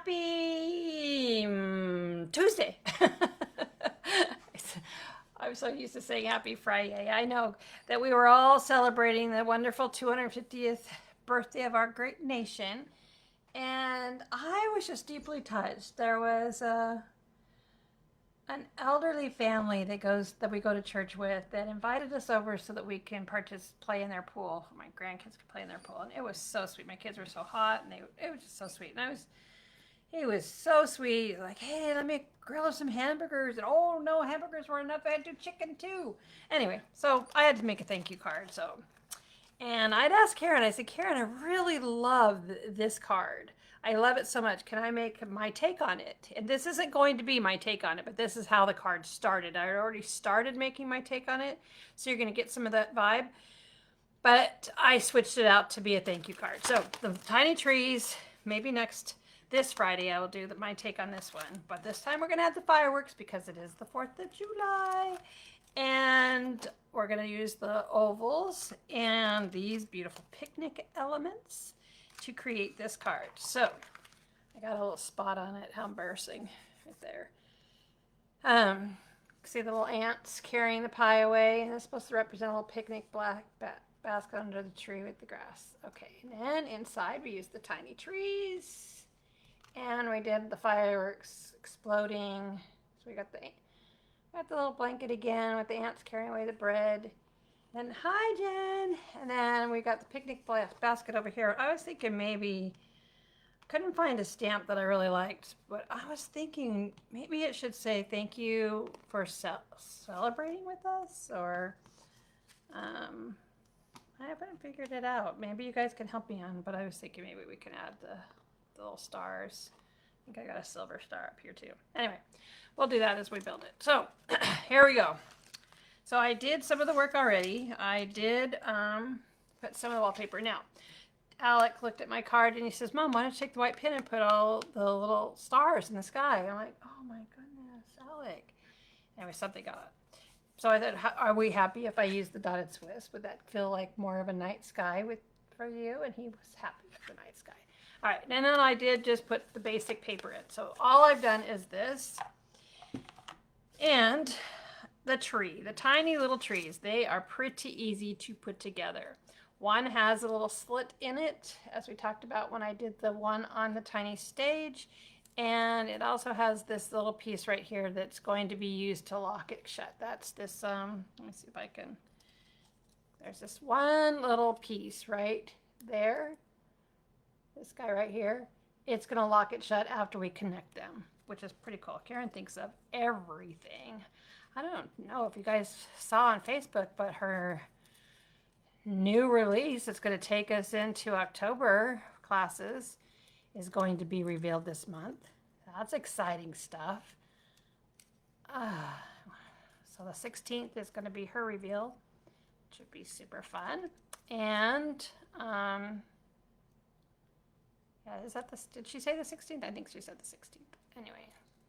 Happy Tuesday. I'm so used to saying happy Friday. I know that we were all celebrating the wonderful 250th birthday of our great nation. And I was just deeply touched. There was an elderly family that we go to church with that invited us over so that we can play in their pool. My grandkids could play in their pool, and it was so sweet. My kids were so hot, and it was just so sweet. And he was so sweet. Like, hey, let me grill some hamburgers. And oh no, hamburgers were enough. I had to do chicken too. Anyway, so I had to make a thank you card. And I'd asked Karen. I said, Karen, I really love this card. I love it so much. Can I make my take on it? And this isn't going to be my take on it, but this is how the card started. I had already started making my take on it, so you're going to get some of that vibe. But I switched it out to be a thank you card. So the tiny trees, maybe this Friday I will do my take on this one. But this time we're going to have the fireworks because it is the 4th of July. And we're going to use the ovals and these beautiful picnic elements to create this card. So I got a little spot on it. How embarrassing right there. See the little ants carrying the pie away, and it's supposed to represent a little picnic basket under the tree with the grass. Okay, and then inside we used the tiny trees, and we did the fireworks exploding. So we got the little blanket again with the ants carrying away the bread. And hi, Jen. And then we got the picnic basket over here. I was thinking maybe, couldn't find a stamp that I really liked, but I was thinking maybe it should say thank you for celebrating with us, or I haven't figured it out. Maybe you guys can help me on, but I was thinking maybe we can add the little stars. I think I got a silver star up here too. Anyway, we'll do that as we build it. So here we go. So I did some of the work already. I did put some of the wallpaper. Now, Alec looked at my card and he says, Mom, why don't you take the white pen and put all the little stars in the sky? And I'm like, oh my goodness, Alec. Anyway, something got it. So I thought, are we happy if I use the dotted Swiss? Would that feel like more of a night sky for you? And he was happy with the night sky. All right, and then I did just put the basic paper in. So all I've done is this. And the tree, the tiny little trees, they are pretty easy to put together. One has a little slit in it, as we talked about when I did the one on the tiny stage. And it also has this little piece right here that's going to be used to lock it shut. That's this, let me see if I can, there's this one little piece right there. This guy right here. It's going to lock it shut after we connect them, which is pretty cool. Karen thinks of everything. I don't know if you guys saw on Facebook, but her new release that's going to take us into October classes is going to be revealed this month. That's exciting stuff. So the 16th is going to be her reveal, which would be super fun. And yeah, did she say the 16th? I think she said the 16th. Anyway,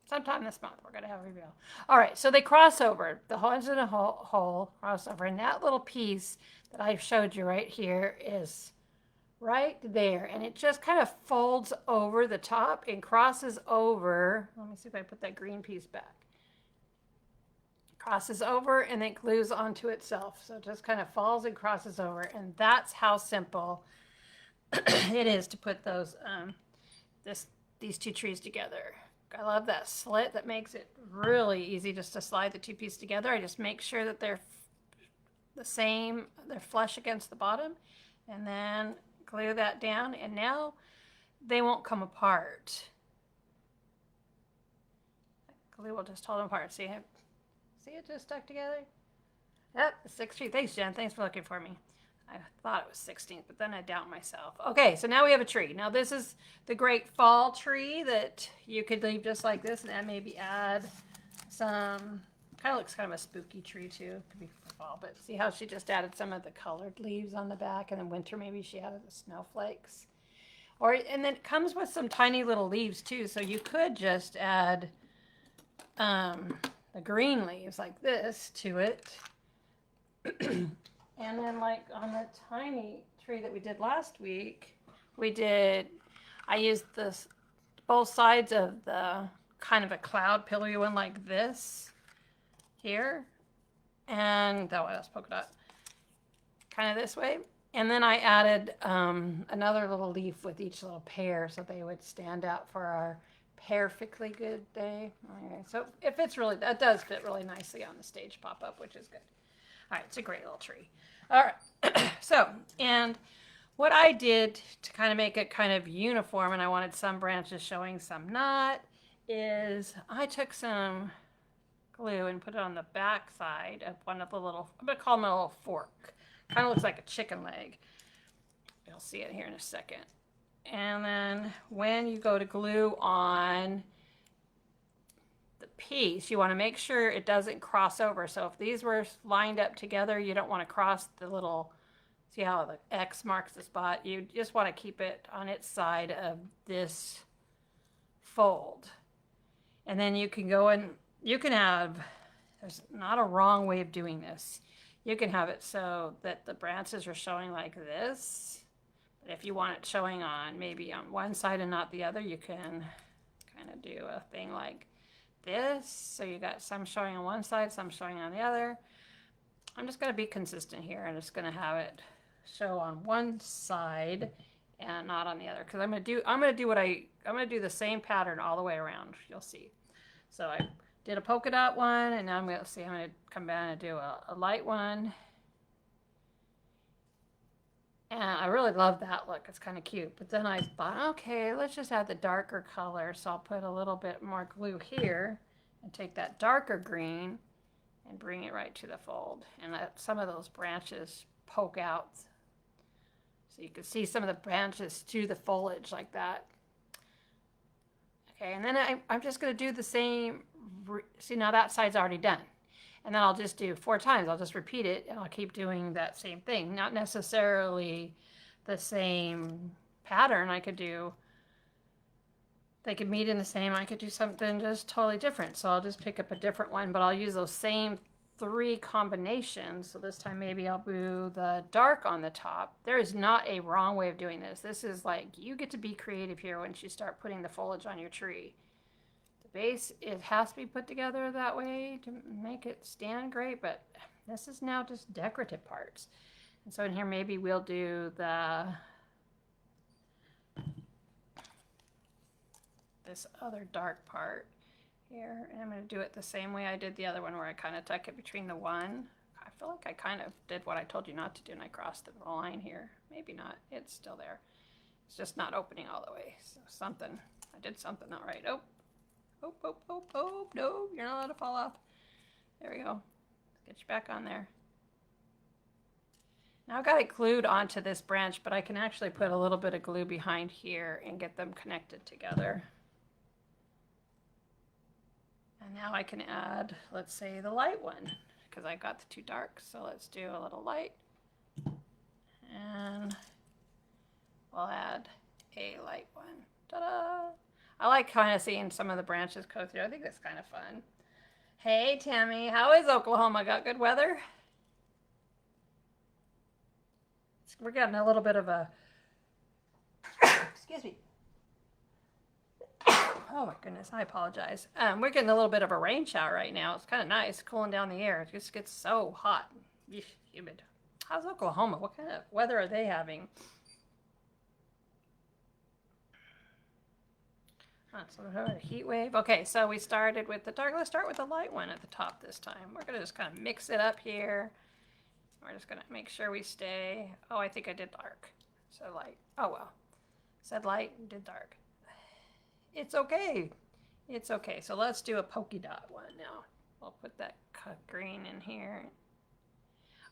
sometime this month we're going to have a reveal. All right, so they cross over. The holes in a hole cross over, and that little piece that I showed you right here is right there, and it just kind of folds over the top and crosses over. Let me see if I put that green piece back. Crosses over and then glues onto itself. So it just kind of falls and crosses over, and that's how simple it is to put these two trees together. I love that slit that makes it really easy just to slide the two pieces together. I just make sure that they're the same, they're flush against the bottom, and then glue that down, and now they won't come apart. Glue will just hold them apart. See it just stuck together? Yep, the 6th tree. Thanks, Jen. Thanks for looking for me. I thought it was 16th, but then I doubt myself. Okay, so now we have a tree. Now this is the great fall tree that you could leave just like this, and then maybe add some, kind of looks kind of a spooky tree too. Could be for fall, but see how she just added some of the colored leaves on the back, and in winter maybe she added the snowflakes. And then it comes with some tiny little leaves too, so you could just add the green leaves like this to it. And then like on the tiny tree that we did last week, I used this both sides of the kind of a cloud pillowy one like this here. And that one was polka dot. Kind of this way. And then I added another little leaf with each little pair so they would stand out for our perfectly good day. Okay, so it fits really, that does fit really nicely on the stage pop-up, which is good. All right, it's a great little tree. All right, so, and what I did to kind of make it kind of uniform, and I wanted some branches showing, some not, is I took some glue and put it on the back side of one of the little, I'm gonna call them a little fork. Kind of looks like a chicken leg. You'll see it here in a second. And then when you go to glue on the piece, you want to make sure it doesn't cross over. So if these were lined up together, you don't want to cross the little, see how the X marks the spot? You just want to keep it on its side of this fold. And then you can go and you can have, there's not a wrong way of doing this. You can have it so that the branches are showing like this. But if you want it showing on maybe on one side and not the other, you can kind of do a thing like this. So you got some showing on one side, some showing on the other. I'm just going to be consistent here. I'm just going to have it show on one side and not on the other, because I'm going to do the same pattern all the way around. You'll see. So I did a polka dot one, and now I'm going to come down and do a light one. And I really love that look. It's kind of cute. But then I thought, okay, let's just add the darker color. So I'll put a little bit more glue here and take that darker green and bring it right to the fold. And let some of those branches poke out. So you can see some of the branches to the foliage like that. Okay, and then I'm just going to do the same. See, now that side's already done. And then I'll just do 4 times. I'll just repeat it, and I'll keep doing that same thing. Not necessarily the same pattern. I could do, they could meet in the same. I could do something just totally different. So I'll just pick up a different one, but I'll use those same 3 combinations. So this time maybe I'll do the dark on the top. There is not a wrong way of doing this. This is like, you get to be creative here once you start putting the foliage on your tree. Base, it has to be put together that way to make it stand great, but this is now just decorative parts. And so in here maybe we'll do this other dark part here, and I'm going to do it the same way I did the other one, where I kind of tuck it between the one. I feel like I kind of did what I told you not to do, and I crossed the line here. Maybe not. It's still there. It's just not opening all the way. So something, I did something not right. Oh. Oh, no, you're not allowed to fall off. There we go. Get you back on there. Now I've got it glued onto this branch, but I can actually put a little bit of glue behind here and get them connected together. And now I can add, let's say, the light one, because I got the 2 darks. So let's do a little light. And we'll add a light one. Ta-da! I like kind of seeing some of the branches go through. I think that's kind of fun. Hey, Tammy, how is Oklahoma? Got good weather? We're getting a little bit of a, excuse me. Oh my goodness, I apologize. We're getting a little bit of a rain shower right now. It's kind of nice, cooling down the air. It just gets so hot, humid. How's Oklahoma? What kind of weather are they having? So we have a heat wave. Okay, so we started with the dark. Let's start with the light one at the top this time. We're gonna just kind of mix it up here. We're just gonna make sure we stay. Oh, I think I did dark. So light. Oh well. Said light, did dark. It's okay. It's okay. So let's do a polka dot one now. We'll put that green in here.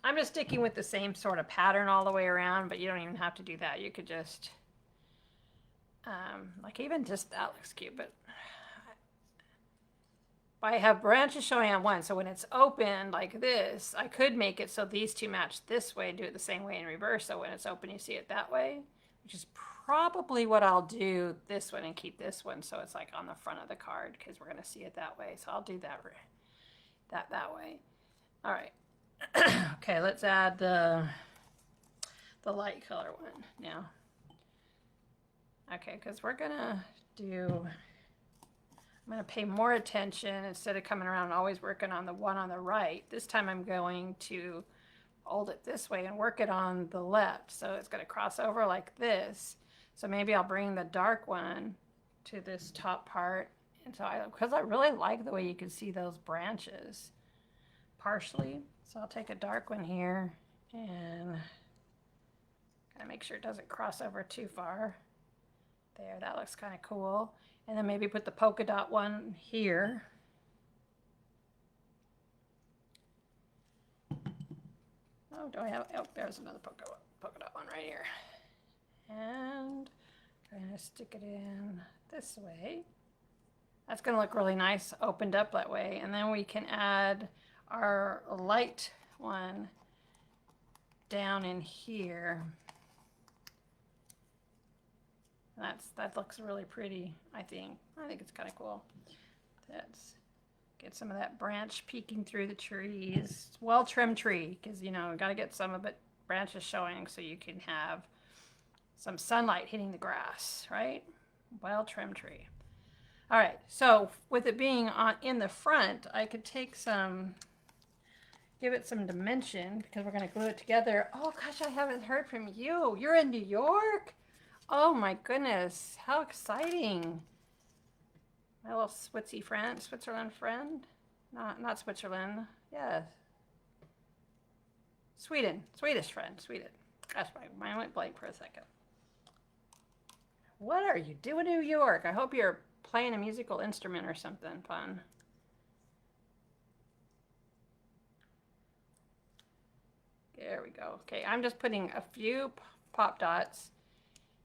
I'm just sticking with the same sort of pattern all the way around, but you don't even have to do that. You could just like even just that looks cute, but I have branches showing on one, so when it's open like this, I could make it so these 2 match this way and do it the same way in reverse, so when it's open you see it that way, which is probably what I'll do this one and keep this one so it's like on the front of the card, because we're going to see it that way. So I'll do that way. All right. Okay, let's add the light color one now. Okay, because we're gonna do, I'm gonna pay more attention instead of coming around and always working on the one on the right. This time I'm going to hold it this way and work it on the left. So it's gonna cross over like this. So maybe I'll bring the dark one to this top part. And so because I really like the way you can see those branches partially. So I'll take a dark one here and kind of make sure it doesn't cross over too far. There, that looks kind of cool. And then maybe put the polka dot one here. Oh, do I have, oh, there's another polka dot one right here. And I'm gonna stick it in this way. That's gonna look really nice, opened up that way. And then we can add our light one down in here. That looks really pretty, I think. I think it's kind of cool. Let's get some of that branch peeking through the trees. It's well-trimmed tree, because, you know, got to get some of it branches showing so you can have some sunlight hitting the grass, right? Well-trimmed tree. All right, so with it being in the front, I could take some, give it some dimension, because we're going to glue it together. Oh, gosh, I haven't heard from you. You're in New York? Oh my goodness, how exciting. My little Switzerland friend. Not Switzerland, yeah. Swedish friend, Sweden. That's right, mine went blank for a second. What are you doing in New York? I hope you're playing a musical instrument or something fun. There we go. Okay, I'm just putting a few pop dots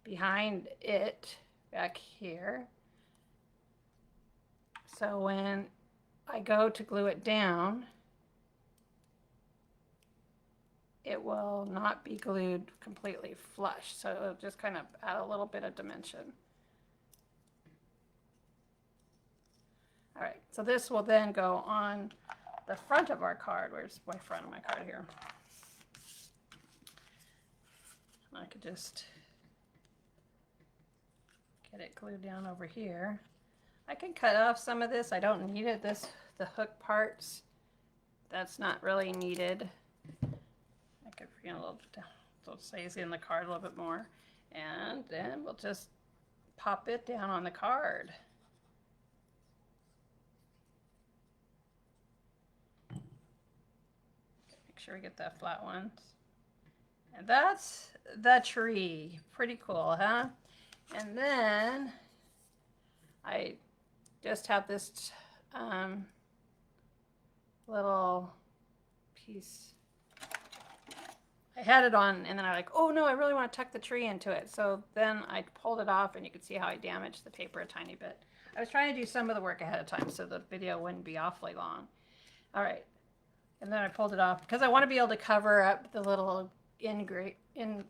behind it back here. So when I go to glue it down, it will not be glued completely flush. So it'll just kind of add a little bit of dimension. All right, so this will then go on the front of our card. Where's my front of my card here? I could just get it glued down over here. I can cut off some of this. I don't need it. The hook parts, that's not really needed. I could bring a little size in the card a little bit more. And then we'll just pop it down on the card. Make sure we get that flat one. And that's the tree. Pretty cool, huh? And then I just have this little piece. I had it on and then I like, oh no, I really want to tuck the tree into it. So then I pulled it off and you can see how I damaged the paper a tiny bit. I was trying to do some of the work ahead of time so the video wouldn't be awfully long. All right. And then I pulled it off because I want to be able to cover up the little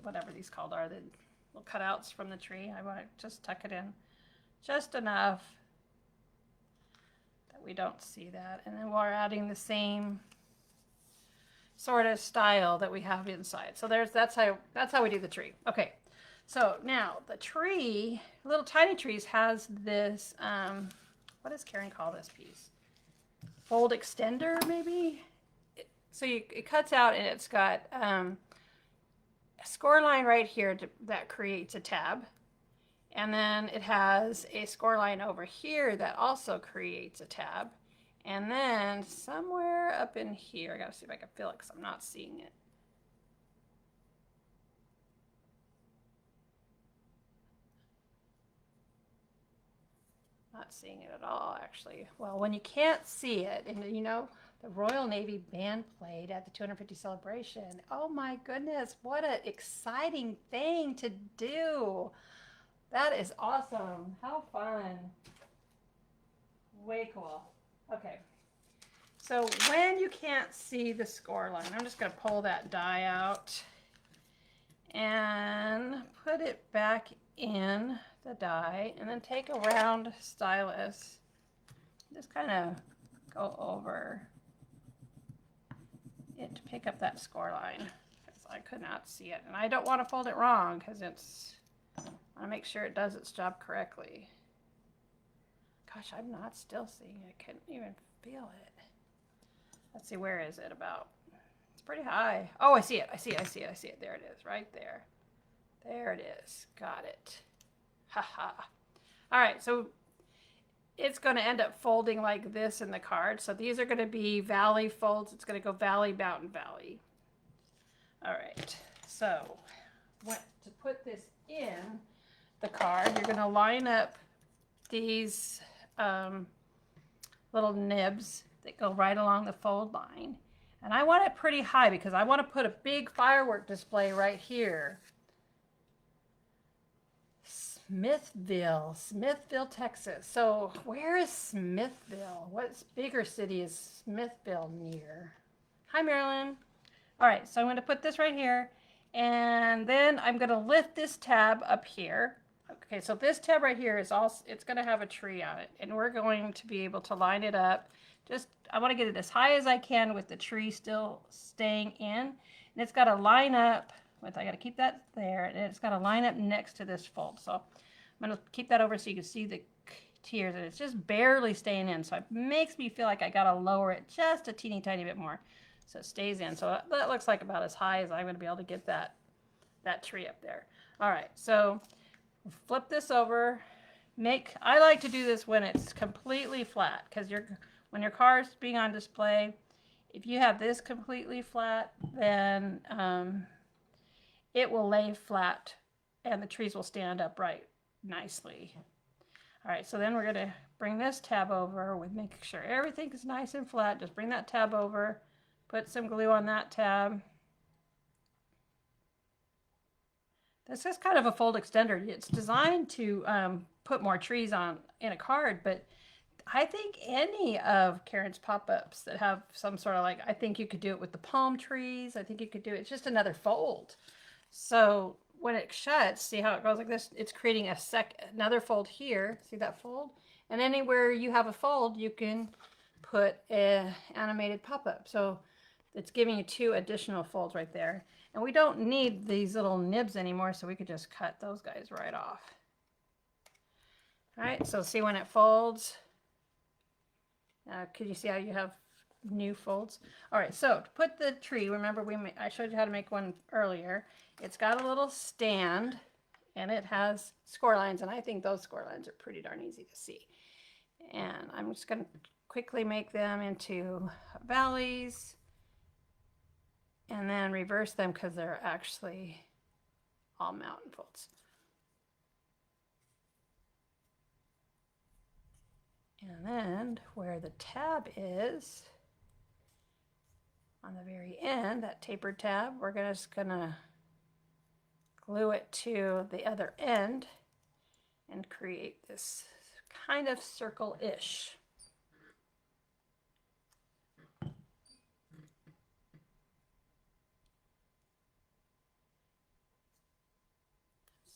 whatever these called are, the little cutouts from the tree. I want to just tuck it in just enough that we don't see that. And then we're adding the same sort of style that we have inside. So that's how we do the tree. Okay, so now the tree, little tiny trees, has this what does Karen call this piece? Fold extender, maybe. So it cuts out and it's got a score line right here that creates a tab. And then it has a score line over here that also creates a tab. And then somewhere up in here, I gotta see if I can feel it because I'm not seeing it. Not seeing it at all, actually. Well, when you can't see it, and you know, the Royal Navy band played at the 250 celebration. Oh my goodness, what an exciting thing to do. That is awesome. How fun. Way cool. Okay. So when you can't see the score line, I'm just going to pull that die out and put it back in the die and then take a round stylus. Just kind of go over it to pick up that score line because I could not see it. And I don't want to fold it wrong because it's I want to make sure it does its job correctly. Gosh, I'm not still seeing it. I can't even feel it. Let's see, where is it about? It's pretty high. Oh, I see it. I see it. I see it. I see it. There it is, right there. There it is. Got it. Haha. All right, so it's going to end up folding like this in the card. So these are going to be valley folds. It's going to go valley, mountain, valley. All right, so to put this in the card, you're going to line up these little nibs that go right along the fold line. And I want it pretty high because I want to put a big firework display right here. Smithville, Texas. So where is Smithville? What bigger city is Smithville near? Hi, Marilyn. All right, so I'm going to put this right here. And then I'm going to lift this tab up here. Okay, so this tab right here is also, it's going to have a tree on it. And we're going to be able to line it up. I want to get it as high as I can with the tree still staying in. And it's got to line up with, I got to keep that there. And it's got to line up next to this fold. So I'm going to keep that over so you can see the tiers. And it's just barely staying in. So it makes me feel like I got to lower it just a teeny tiny bit more. So it stays in. So that looks like about as high as I'm going to be able to get that tree up there. All right, so flip this over. I like to do this when it's completely flat, because when your car's being on display, if you have this completely flat, then it will lay flat and the trees will stand upright nicely. All right, so then we're going to bring this tab over with making sure everything is nice and flat. Just bring that tab over. Put some glue on that tab. This is kind of a fold extender. It's designed to put more trees on in a card, but I think any of Karen's pop-ups that have some sort of I think you could do it with the palm trees. I think you could do it. It's just another fold. So when it shuts, see how it goes like this? It's creating another fold here. See that fold? And anywhere you have a fold, you can put an animated pop-up. So it's giving you 2 additional folds right there. And we don't need these little nibs anymore, so we could just cut those guys right off. All right, so see when it folds? Could you see how you have new folds? All right, so to put the tree, remember I showed you how to make one earlier. It's got a little stand, and it has score lines, and I think those score lines are pretty darn easy to see. And I'm just going to quickly make them into valleys. And then reverse them because they're actually all mountain folds. And then where the tab is, on the very end, that tapered tab, we're just gonna glue it to the other end and create this kind of circle-ish.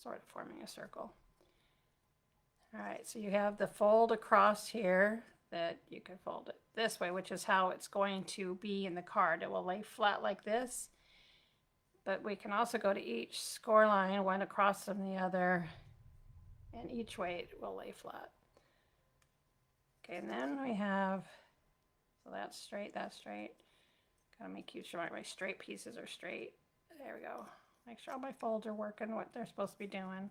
Sort of forming a circle. All right, so you have the fold across here that you can fold it this way, which is how it's going to be in the card. It will lay flat like this, but we can also go to each score line, one across from the other, and each way it will lay flat. Okay, and then we have, so that's straight, that's straight. Gotta make sure my straight pieces are straight. There we go. Make sure all my folds are working what they're supposed to be doing.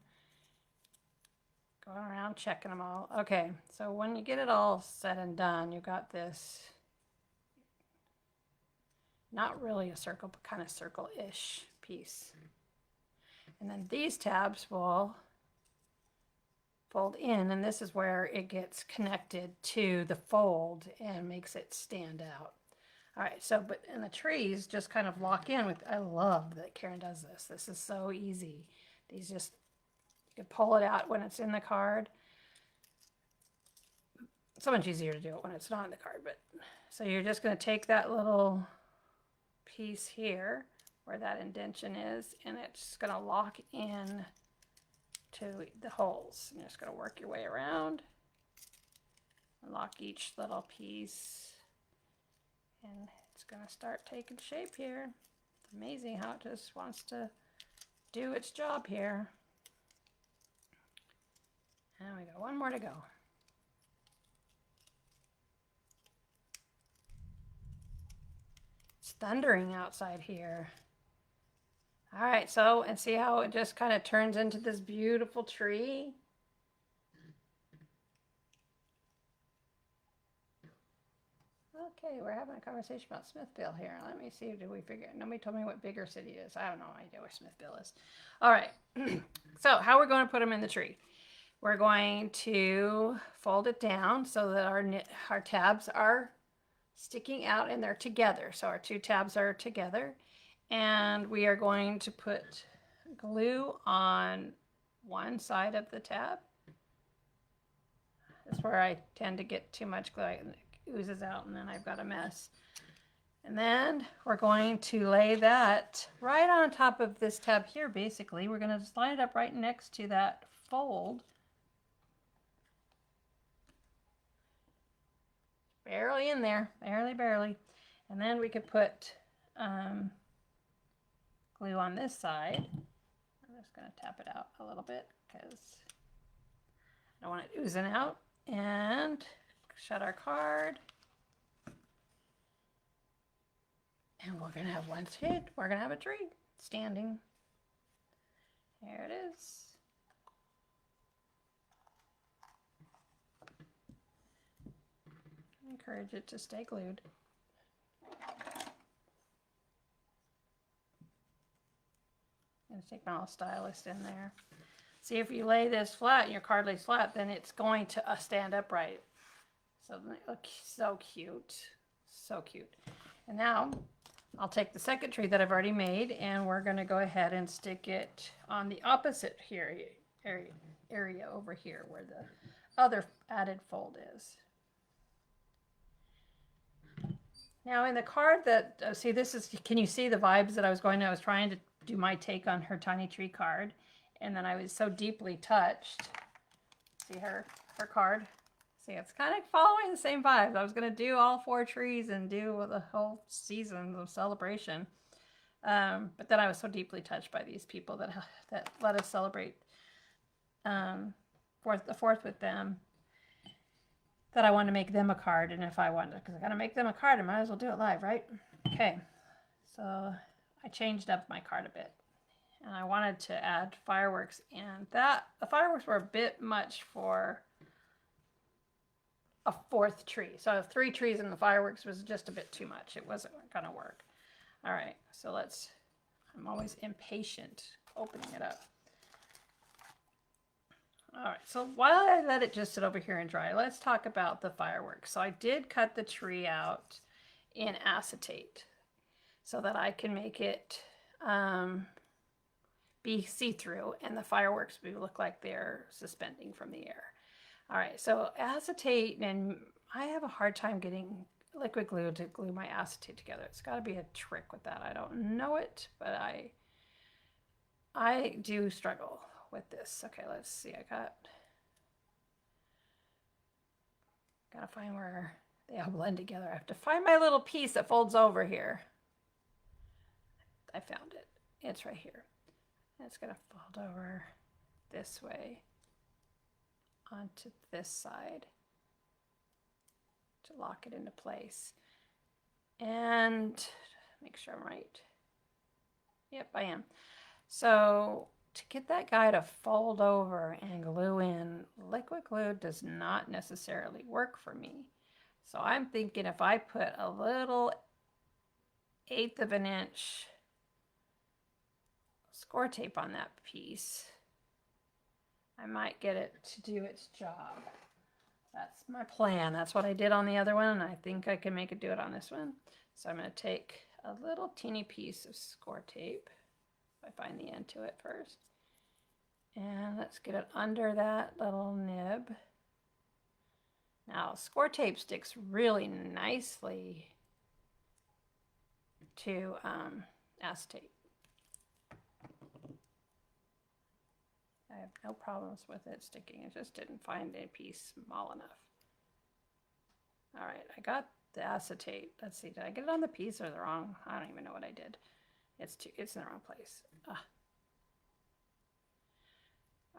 Going around checking them all. Okay, so when you get it all said and done, you got this, not really a circle, but kind of circle-ish piece. And then these tabs will fold in, and this is where it gets connected to the fold and makes it stand out. All right, so, and the trees just kind of lock in with, I love that Karen does this. This is so easy. These just, you can pull it out when it's in the card. So much easier to do it when it's not in the card, but, so you're just gonna take that little piece here where that indentation is, and it's gonna lock in to the holes. You're just gonna work your way around, lock each little piece. And it's gonna start taking shape here. It's amazing how it just wants to do its job here. And we got one more to go. It's thundering outside here. All right, so, and see how it just kind of turns into this beautiful tree? Okay, we're having a conversation about Smithville here. Let me see, did we figure it? Nobody told me what bigger city is. I have no idea where Smithville is. All right, so how we're going to put them in the tree? We're going to fold it down so that our tabs are sticking out and they're together. So our two tabs are together. And we are going to put glue on one side of the tab. That's where I tend to get too much glue. It oozes out and then I've got a mess. And then we're going to lay that right on top of this tab here, basically. We're going to slide it up right next to that fold. Barely in there, barely. And then we could put glue on this side. I'm just going to tap it out a little bit because I don't want it oozing out. And shut our card. And we're going to have one shade. We're going to have a tree standing. There it is. Encourage it to stay glued. I'm going to take my little stylus in there. See, if you lay this flat and your card lays flat, then it's going to stand upright. So it looks so cute. So cute. And now I'll take the second tree that I've already made and we're going to go ahead and stick it on the opposite here area over here where the other added fold is. Now in the card that, see this is, can you see the vibes that I was going to, I was trying to do my take on her tiny tree card. And then I was so deeply touched. See her card? See, it's kind of following the same vibes. I was going to do all 4 trees and do the whole season of celebration. But then I was so deeply touched by these people that let us celebrate the 4th with them that I wanted to make them a card. And if I wanted to, because I got to make them a card, I might as well do it live, right? Okay, so I changed up my card a bit. And I wanted to add fireworks, and the fireworks were a bit much for a 4th tree. So 3 trees and the fireworks was just a bit too much. It wasn't gonna work. All right, so I'm always impatient opening it up. All right, so while I let it just sit over here and dry, let's talk about the fireworks. So I did cut the tree out in acetate so that I can make it be see-through and the fireworks look like they're suspending from the air. All right, so acetate, and I have a hard time getting liquid glue to glue my acetate together. It's got to be a trick with that. I don't know it, but I do struggle with this. Okay, let's see. I gotta find where they all blend together. I have to find my little piece that folds over here. I found it. It's right here. It's going to fold over this way onto this side to lock it into place. And make sure I'm right. Yep, I am. So to get that guy to fold over and glue in, liquid glue does not necessarily work for me. So I'm thinking if I put a little 1/8 of an inch score tape on that piece, I might get it to do its job. That's my plan. That's what I did on the other one, and I think I can make it do it on this one. So I'm going to take a little teeny piece of score tape, if I find the end to it first, and let's get it under that little nib. Now, score tape sticks really nicely to acetate. I have no problems with it sticking. I just didn't find a piece small enough. All right, I got the acetate. Let's see, did I get it on the piece or the wrong? I don't even know what I did. It's in the wrong place.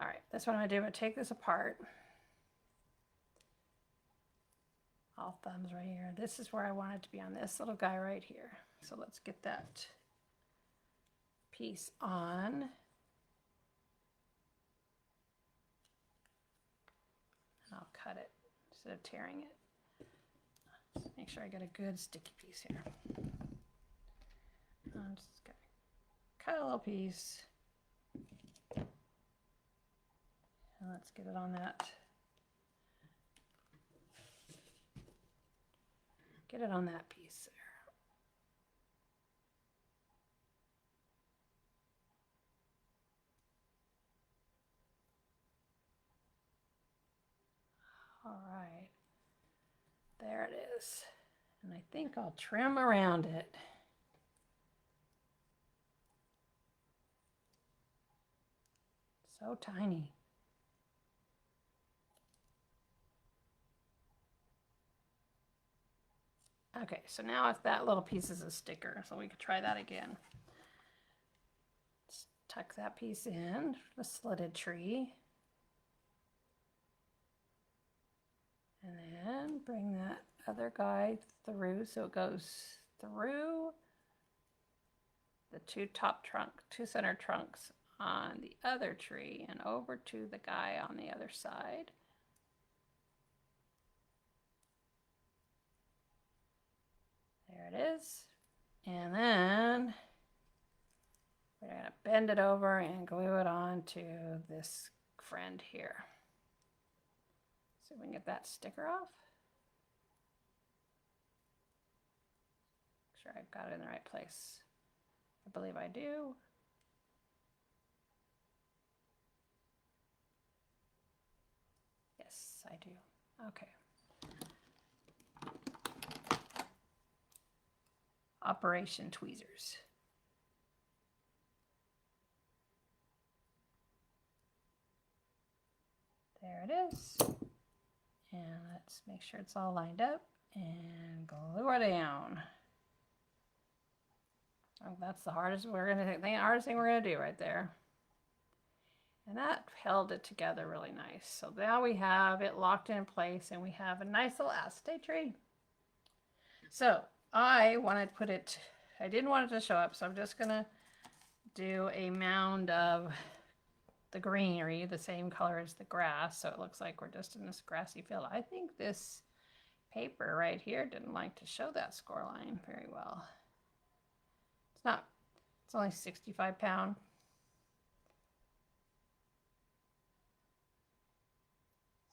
All right, that's what I'm gonna do. I'm gonna take this apart. All thumbs right here. This is where I want it to be, on this little guy right here. So let's get that piece on. And I'll cut it instead of tearing it. Just make sure I get a good sticky piece here. I'm just gonna cut a little piece. And let's get it on that. Get it on that piece there. All right, there it is. And I think I'll trim around it. So tiny. Okay, so now if that little piece is a sticker, so we could try that again. Let's tuck that piece in, the slitted tree. And then bring that other guy through, so it goes through the two center trunks on the other tree and over to the guy on the other side. There it is. And then we're going to bend it over and glue it on to this friend here. So we can get that sticker off. Make sure I've got it in the right place. I believe I do. Yes, I do. Okay. Operation Tweezers. There it is. And let's make sure it's all lined up and glue it down. Oh, that's the hardest thing we're gonna do right there. And that held it together really nice. So now we have it locked in place and we have a nice little acetate tree. So I wanted to put it, I didn't want it to show up, so I'm just gonna do a mound of the greenery, the same color as the grass, so it looks like we're just in this grassy field. I think this paper right here didn't like to show that score line very well. It's not, it's only 65 pound.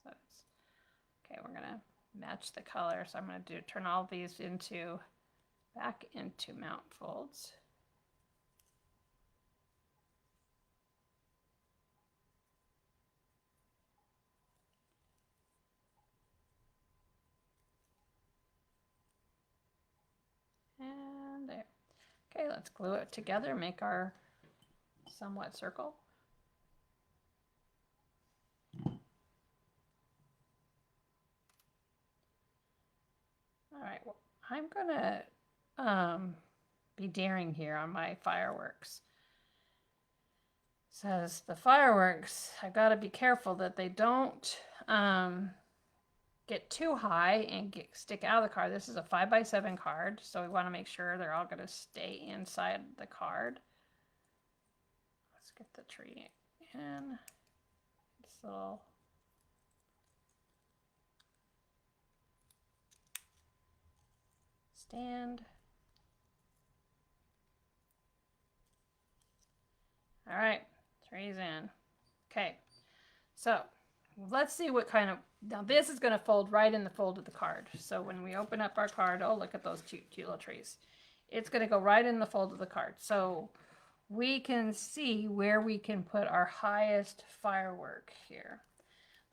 So it's, okay, we're gonna match the color. So I'm gonna turn all these back into mount folds. And there. Okay, let's glue it together, make our somewhat circle. All right, well, I'm gonna be daring here on my fireworks. It says the fireworks, I've got to be careful that they don't get too high and stick out of the card. This is a 5x7 card, so we want to make sure they're all going to stay inside the card. Let's get the tree in. This little stand. All right, tree's in. Okay, so let's see what kind of, now this is going to fold right in the fold of the card. So when we open up our card, oh, look at those cute little trees. It's going to go right in the fold of the card. So we can see where we can put our highest firework here.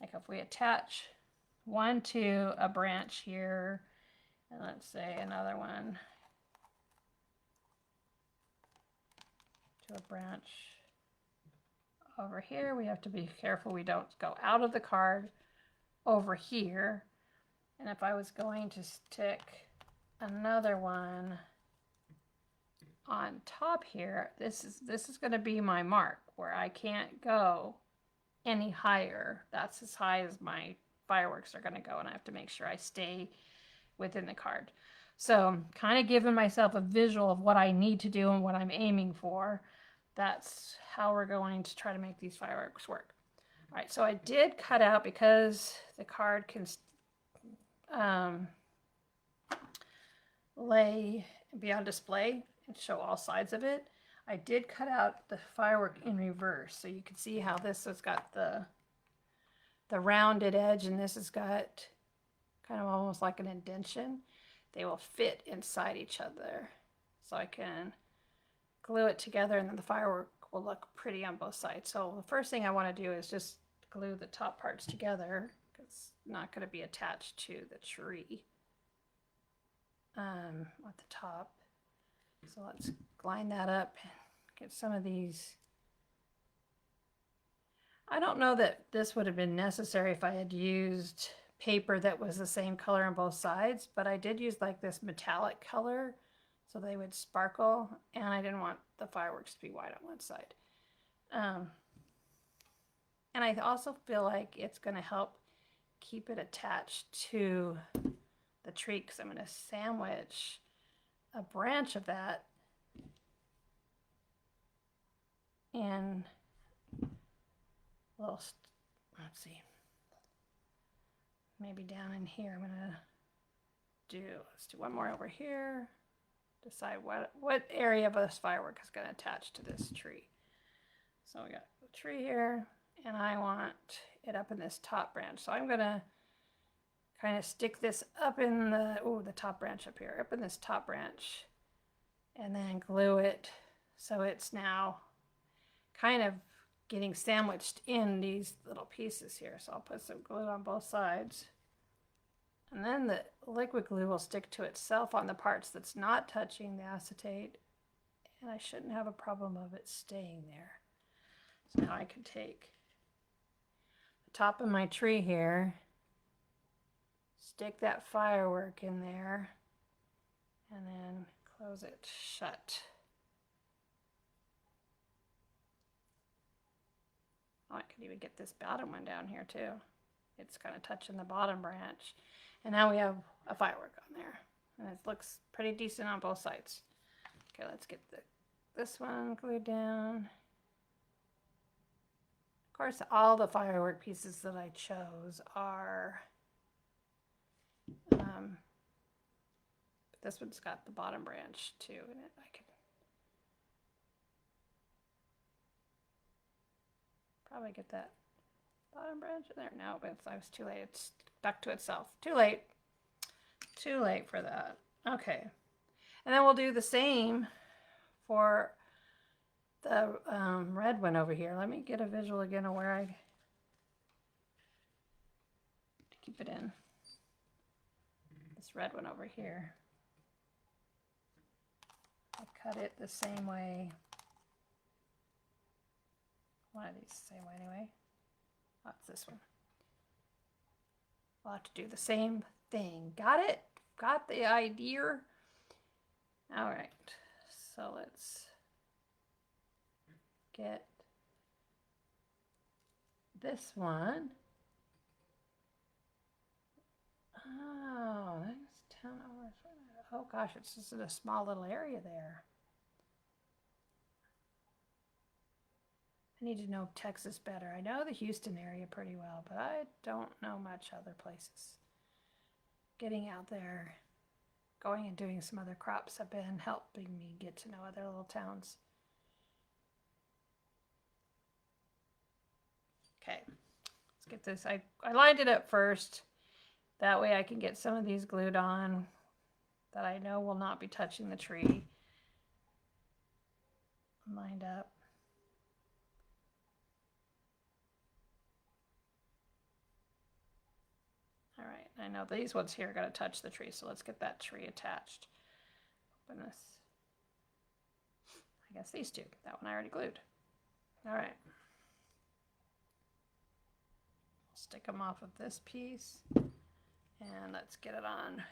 Like if we attach one to a branch here, and let's say another one to a branch over here, we have to be careful we don't go out of the card over here. And if I was going to stick another one on top here, this is going to be my mark where I can't go any higher. That's as high as my fireworks are going to go, and I have to make sure I stay within the card. So, kind of giving myself a visual of what I need to do and what I'm aiming for. That's how we're going to try to make these fireworks work. All right, so I did cut out, because the card can lay and be on display and show all sides of it. I did cut out the firework in reverse, so you can see how this has got the rounded edge, and this has got kind of almost like an indentation. They will fit inside each other, so I can glue it together, and then the firework will look pretty on both sides. So the first thing I want to do is just glue the top parts together, because it's not going to be attached to the tree at the top. So let's line that up, get some of these. I don't know that this would have been necessary if I had used paper that was the same color on both sides, but I did use like this metallic color so they would sparkle, and I didn't want the fireworks to be white on one side. And I also feel like it's going to help keep it attached to the tree, because I'm going to sandwich a branch of that in little, let's see, maybe down in here. I'm going to do, let's do one more over here. Decide what area of this firework is going to attach to this tree. So we got the tree here, and I want it up in this top branch. So I'm going to kind of stick this up in the top branch up here, up in this top branch, and then glue it so it's now kind of getting sandwiched in these little pieces here. So I'll put some glue on both sides. And then the liquid glue will stick to itself on the parts that's not touching the acetate, and I shouldn't have a problem of it staying there. So now I can take the top of my tree here, stick that firework in there, and then close it shut. Oh, I could even get this bottom one down here too. It's kind of touching the bottom branch. And now we have a firework on there, and it looks pretty decent on both sides. Okay, let's get this one glued down. Of course, all the firework pieces that I chose are, this one's got the bottom branch too in it. I could probably get that bottom branch in there. No, but I was too late. It's stuck to itself. Too late. Too late for that. Okay. And then we'll do the same for the red one over here. Let me get a visual again of where I keep it in. This red one over here. I cut it the same way. One of these the same way anyway. That's this one. I'll have to do the same thing. Got it? Got the idea? All right. So let's get this one. Oh, that's 10 hours. Oh gosh, it's just in a small little area there. I need to know Texas better. I know the Houston area pretty well, but I don't know much other places. Getting out there, going and doing some other crops have been helping me get to know other little towns. Okay, let's get this. I lined it up first. That way I can get some of these glued on that I know will not be touching the tree. Lined up. All right, I know these ones here are going to touch the tree, so let's get that tree attached. Open this. I guess these two. That one I already glued. All right. Stick them off of this piece, and let's get it on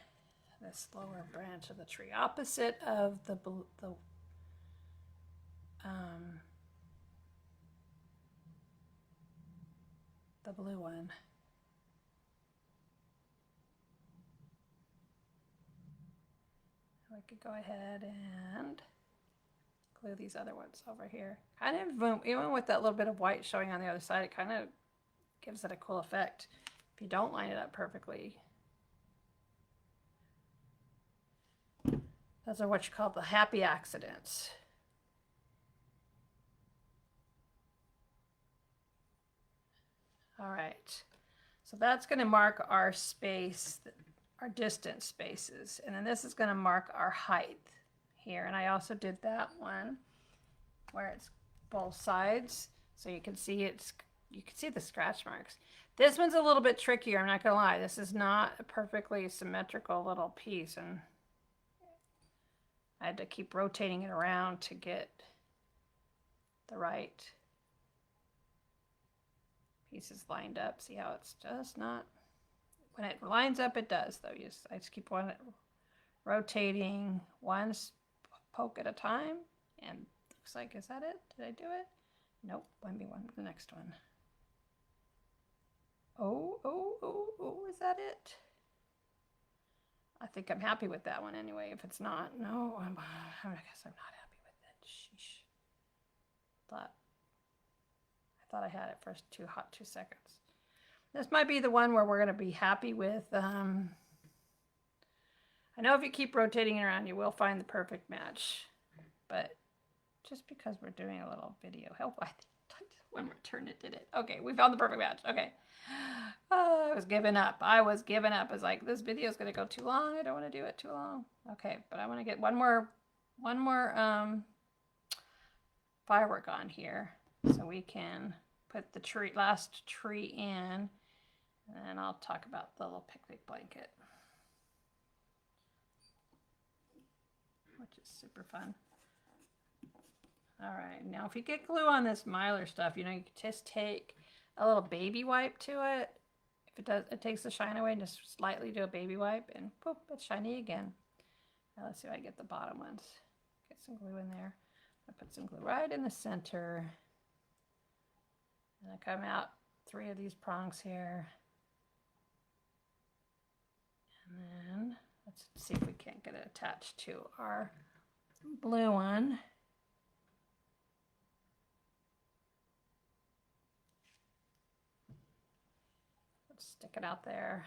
this lower branch of the tree, opposite of the the blue one. We could go ahead and glue these other ones over here. Kind of, even with that little bit of white showing on the other side, it kind of gives it a cool effect if you don't line it up perfectly. Those are what you call the happy accidents. All right, so that's going to mark our space, our distance spaces, and then this is going to mark our height here. And I also did that one where it's both sides, so you can see the scratch marks. This one's a little bit trickier, I'm not gonna lie. This is not a perfectly symmetrical little piece, and I had to keep rotating it around to get the right pieces lined up. See how it's just not, when it lines up it does though. I just keep rotating one poke at a time, and looks like, is that it? Did I do it? Nope, let me the next one. Oh, is that it? I think I'm happy with that one anyway. If it's not, no, I guess I'm not happy with it. Sheesh. I thought I had it for 2 seconds. This might be the one where we're going to be happy with. I know if you keep rotating it around, you will find the perfect match. But just because we're doing a little video help, I think one more turn it did it. Okay, we found the perfect match. Okay. Oh, I was giving up. I was like, this video is going to go too long. I don't want to do it too long. Okay, but I want to get one more firework on here so we can put the last tree in, and then I'll talk about the little picnic blanket, which is super fun. All right, now if you get glue on this Mylar stuff, you can just take a little baby wipe to it. If it takes the shine away, and just slightly do a baby wipe, and poof, it's shiny again. Now let's see if I get the bottom ones. Get some glue in there. I put some glue right in the center, and I come out 3 of these prongs here, and then let's see if we can't get it attached to our blue one. Stick it out there.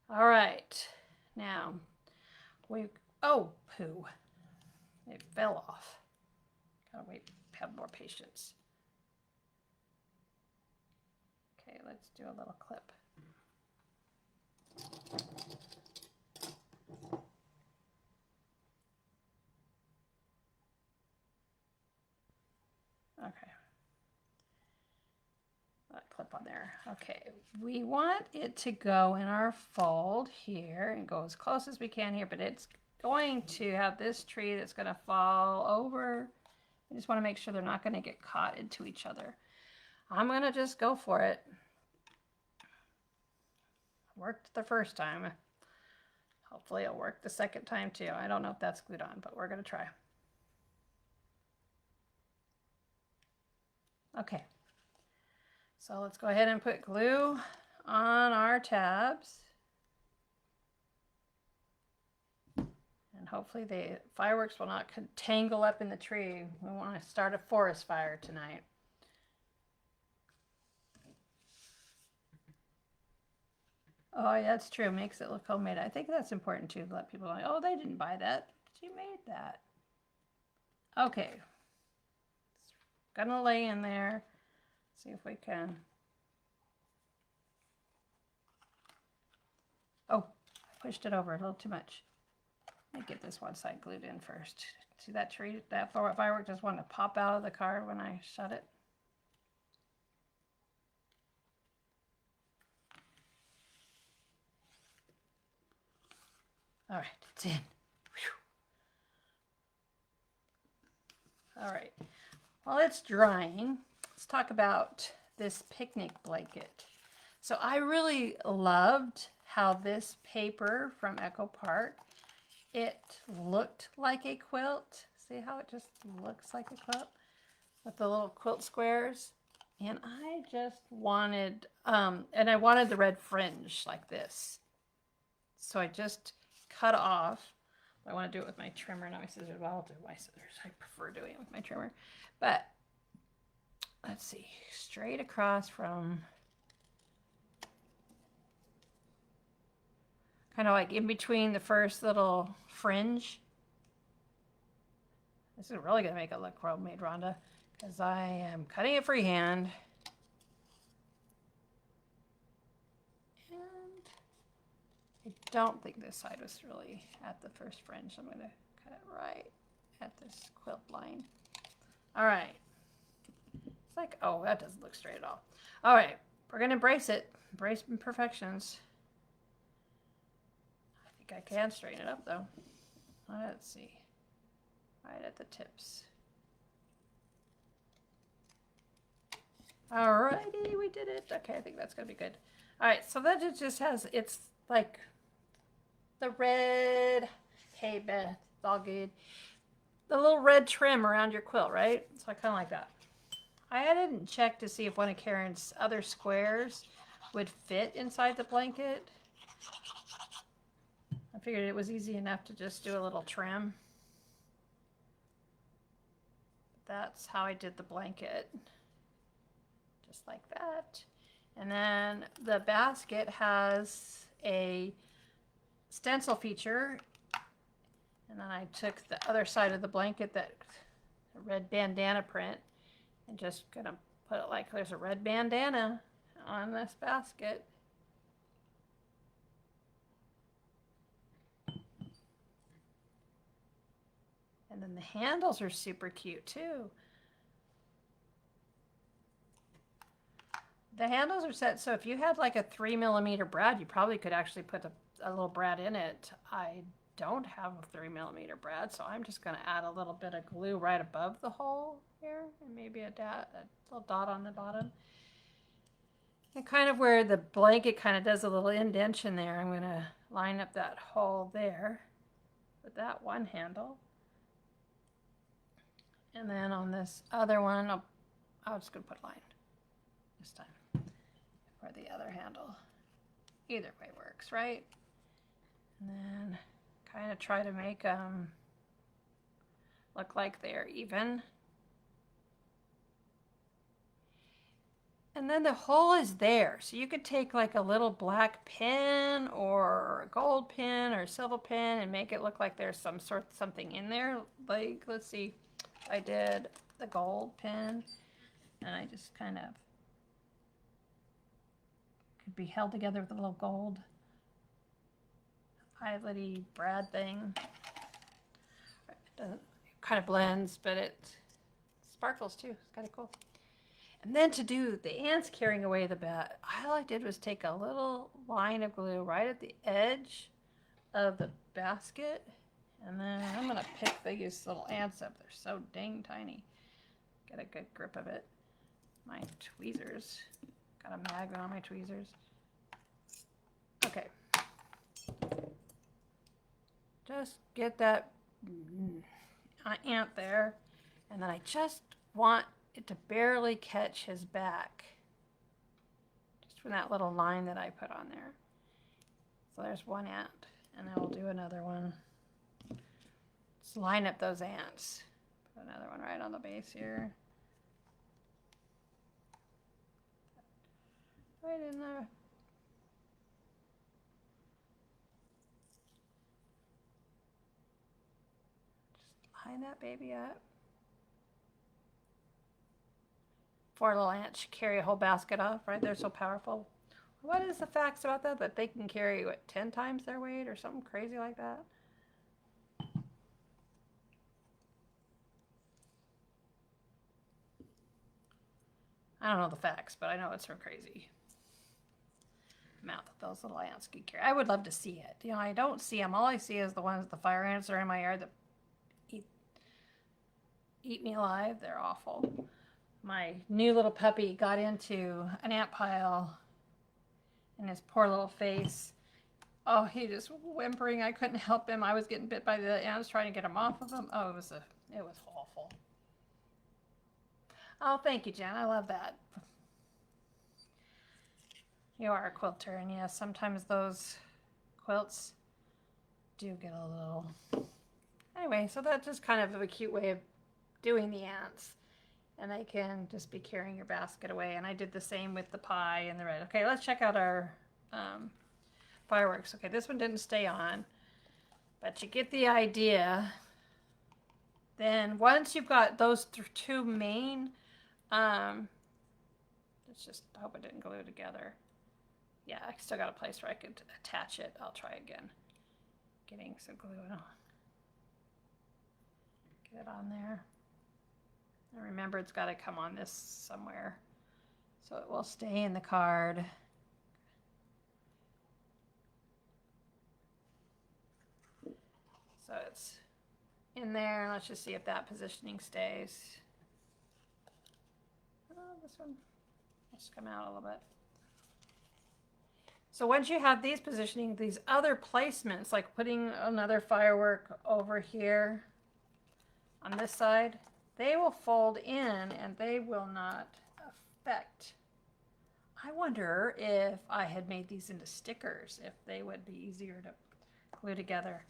All right, now oh, poo, it fell off. Gotta wait, have more patience. Okay, let's do a little clip. Okay. Clip on there. Okay, we want it to go in our fold here and go as close as we can here, but it's going to have this tree that's going to fall over. I just want to make sure they're not going to get caught into each other. I'm going to just go for it. Worked the first time. Hopefully it'll work the second time too. I don't know if that's glued on, but we're going to try. Okay. So let's go ahead and put glue on our tabs. And hopefully the fireworks will not tangle up in the tree. We want to start a forest fire tonight. Oh, yeah, that's true. Makes it look homemade. I think that's important too, to let people know, oh, they didn't buy that. She made that. Okay. It's gonna lay in there. See if we can. Oh, I pushed it over a little too much. Let me get this one side glued in first. See that tree, that firework just wanted to pop out of the card when I shut it. All right, it's in. Whew. All right, while it's drying, let's talk about this picnic blanket. So I really loved how this paper from Echo Park, it looked like a quilt. See how it just looks like a quilt with the little quilt squares? And I just wanted, and I wanted the red fringe like this. So I just cut off. I want to do it with my trimmer, not my scissors. Well, I'll do my scissors. I prefer doing it with my trimmer. But let's see, straight across from kind of like in between the first little fringe. This is really going to make it look well made, Rhonda, because I am cutting it freehand. And I don't think this side was really at the first fringe. I'm going to cut it right at this quilt line. All right. It's like, oh, that doesn't look straight at all. All right, we're going to embrace it. Embrace imperfections. I think I can straighten it up, though. Let's see. Right at the tips. Alrighty, we did it. Okay, I think that's going to be good. All right, so that it just has, it's like the red, hey, Beth, it's all good. The little red trim around your quilt, right? So I kind of like that. I didn't check to see if one of Karen's other squares would fit inside the blanket. I figured it was easy enough to just do a little trim. That's how I did the blanket. Just like that. And then the basket has a stencil feature. And then I took the other side of the blanket, that red bandana print, and just gonna put it like there's a red bandana on this basket. And then the handles are super cute too. The handles are set so if you had like a 3mm brad, you probably could actually put a little brad in it. I don't have a 3mm brad, so I'm just going to add a little bit of glue right above the hole here, and maybe a little dot on the bottom. And kind of where the blanket kind of does a little indentation there, I'm going to line up that hole there with that one handle. And then on this other one, I'm just going to put a line this time for the other handle. Either way works, right? And then kind of try to make them look like they're even. And then the hole is there. So you could take like a little black pin or a gold pin or a silver pin and make it look like there's something in there. Like, let's see, I did the gold pin and I just kind of could be held together with a little gold eyelet-y brad thing. It kind of blends, but it sparkles too. It's kind of cool. And then to do the ants carrying away the bat, all I did was take a little line of glue right at the edge of the basket. And then I'm going to pick these little ants up. They're so dang tiny. Get a good grip of it. My tweezers. Got a magnet on my tweezers. Okay. Just get that ant there. And then I just want it to barely catch his back. Just from that little line that I put on there. So there's one ant. And then we'll do another one. Just line up those ants. Put another one right on the base here. Right in there. Just line that baby up. 4 little ants should carry a whole basket off, right? They're so powerful. What is the facts about that? That they can carry, what, 10 times their weight or something crazy like that? I don't know the facts, but I know it's so crazy amount that those little ants can carry. I would love to see it. You know, I don't see them. All I see is the ones, the fire ants are in my yard that eat me alive. They're awful. My new little puppy got into an ant pile and his poor little face. Oh, he just whimpering. I couldn't help him. I was getting bit by the ants trying to get him off of him. Oh, it was awful. Oh, thank you, Jen. I love that. You are a quilter, and yes, sometimes those quilts do get a little... Anyway, so that's just kind of a cute way of doing the ants. And they can just be carrying your basket away. And I did the same with the pie and the red. Okay, let's check out our fireworks. Okay, this one didn't stay on, but you get the idea. Then once you've got those two main, let's just hope it didn't glue together. Yeah, I still got a place where I could attach it. I'll try again. Getting some glue on. Get it on there. And remember, it's got to come on this somewhere so it will stay in the card. So it's in there. Let's just see if that positioning stays. Oh, this one has to come out a little bit. So once you have these positioning, these other placements, like putting another firework over here on this side, they will fold in and they will not affect. I wonder if I had made these into stickers, if they would be easier to glue together.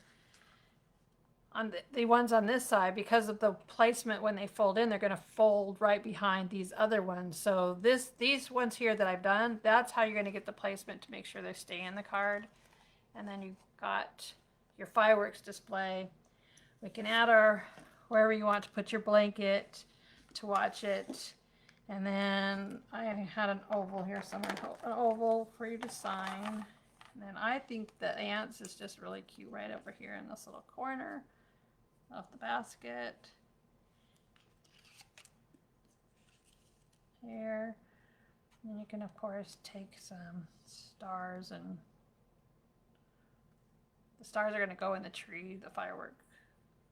On the ones on this side, because of the placement when they fold in, they're going to fold right behind these other ones. So these ones here that I've done, that's how you're going to get the placement to make sure they stay in the card. And then you've got your fireworks display. We can add our wherever you want to put your blanket to watch it. And then I had an oval here somewhere, an oval for you to sign. And then I think the ants is just really cute right over here in this little corner of the basket. Here. And you can of course take some stars, and the stars are going to go in the tree, the firework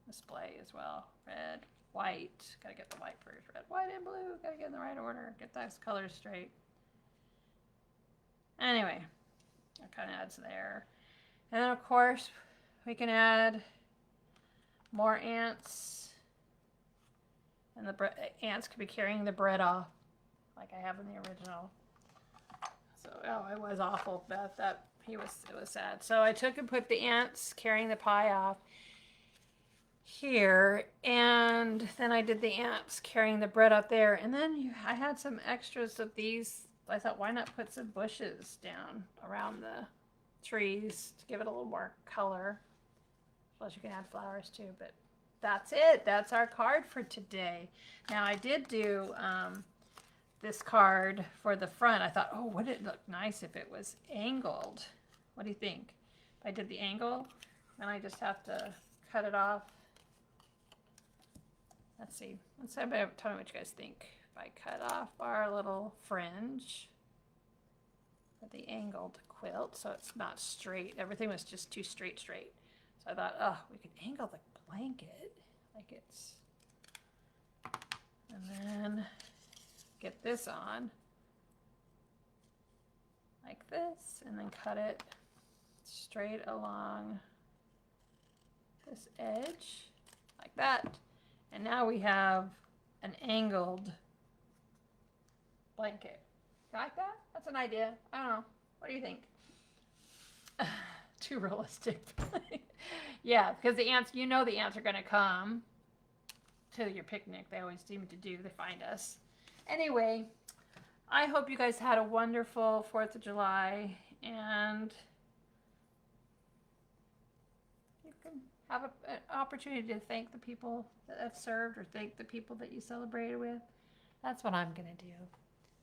display as well. Red, white, gotta get the white first. Red, white, and blue, gotta get in the right order. Get those colors straight. Anyway, that kind of adds there. And then of course, we can add more ants. And the ants could be carrying the bread off, like I have in the original. So, oh, it was awful, Beth. It was sad. So I took and put the ants carrying the pie off here, and then I did the ants carrying the bread up there, and then I had some extras of these. I thought, why not put some bushes down around the trees to give it a little more color. Plus you can add flowers too, but that's it. That's our card for today. Now I did do this card for the front. I thought, oh, would it look nice if it was angled? What do you think? If I did the angle, then I just have to cut it off. Let's see. Tell me what you guys think. If I cut off our little fringe with the angled quilt, so it's not straight. Everything was just too straight. So I thought, oh, we could angle the blanket like it's, and then get this on like this, and then cut it straight along this edge like that. And now we have an angled blanket. You like that? That's an idea. I don't know. What do you think? Too realistic. Yeah, because the ants, you know the ants are going to come to your picnic. They always seem to do. They find us. Anyway, I hope you guys had a wonderful 4th of July, and you can have an opportunity to thank the people that have served, or thank the people that you celebrated with. That's what I'm going to do.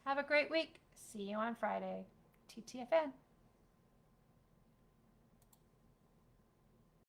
Have a great week. See you on Friday. TTFN.